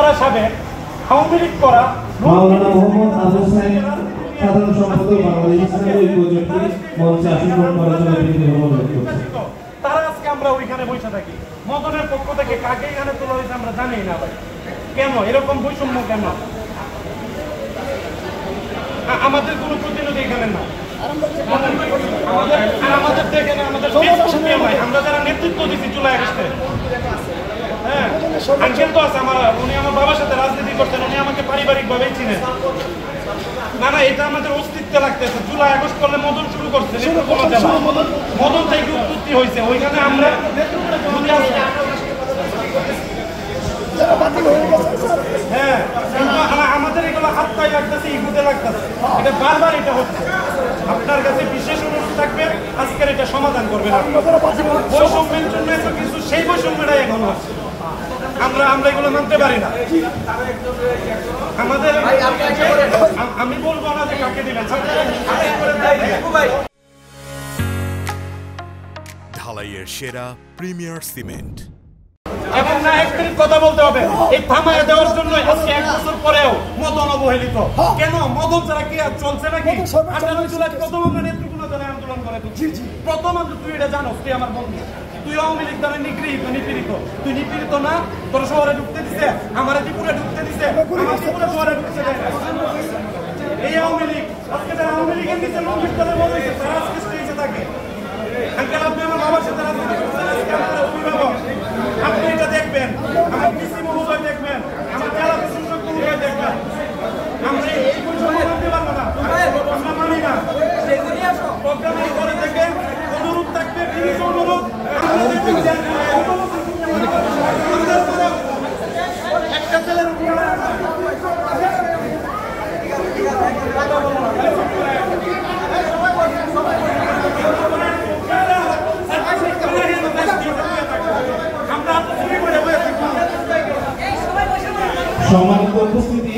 করা সাবেক আওয়ামী লীগ করা মাওলানা মোহাম্মদ আবু সাইদ সাধারণ সম্পাদক বাংলাদেশ ইসলামী ঐক্য জোটটি মঞ্চে আসন করার জন্য বিনীত অনুরোধ করছি। তারা আজকে আমরা ওইখানে বসে থাকি মদনের পক্ষ থেকে কাকে এখানে তোলা হয়েছে আমরা জানি না ভাই কেন এরকম বৈষম্য কেন আমাদের কোনো প্রতিনিধি এখানে না আমাদের দেখেন আমাদের আমরা যারা নেতৃত্ব দিচ্ছি জুলাই আগস্টে হ্যাঁ আঙ্কেল তো আছে আমার উনি আমার বাবার সাথে রাজনীতি করতেন উনি আমাকে পারিবারিক ভাবেই চিনেন না না এটা আমাদের অস্তিত্বে লাগতেছে জুলাই আগস্ট করলে মদন শুরু করছে মদন থেকে উৎপত্তি হয়েছে ওইখানে আমরা হ্যাঁ আমাদের এগুলো হাতটাই লাগতেছে ইগুতে লাগতেছে এটা বারবার এটা হচ্ছে আপনার কাছে বিশেষ অনুরোধ থাকবে আজকের এটা সমাধান করবেন বৈষম্যের জন্য এত কিছু সেই বৈষম্যটাই এখন হচ্ছে আমরা এগুলো মানতে পারি না আমাদের আমি বলবো না যে কাকে দিবেন ঢালাইয়ের সেরা প্রিমিয়ার সিমেন্ট এবং না একত্রিত কথা বলতে হবে এই থামায় দেওয়ার জন্য আজকে 1 বছর পরেও মদন অবহেলিত কেন মদন ছাড়া কি আর চলছে নাকি 18 জুলাই প্রথম আমরা নেতৃত্ব দলে আন্দোলন করে প্রথম তুই এটা জানো তুই আমার বন্ধু তুই আওয়ামী লীগ দ্বারা নিগৃহীত নিপীড়িত তুই নিপীড়িত না তোর শহরে ঢুকতে দিছে আমার ত্রিপুরা ঢুকতে দিছে আমার ত্রিপুরা শহরে ঢুকতে দেয় এই আওয়ামী লীগ আজকে যারা আওয়ামী লীগের নিচে লোক ভিতরে বলেছে তারা আজকে স্টেজে থাকে আঙ্কেল আপনি আমার বাবার সাথে রাজনীতি করছেন আজকে আমার অভিভাবক আপনি এটা দেখবেন আমার পিসি মহোদয় দেখবেন আমার জেলা প্রশাসক মহোদয় দেখবেন আমরা এই বৈষম্য মানতে পারবো না আমরা মানি না প্রোগ্রামের পরে থেকে অনুরোধ থাকবে বিশেষ অনুরোধ একটা ছেলের সম্মানিত উপস্থিতি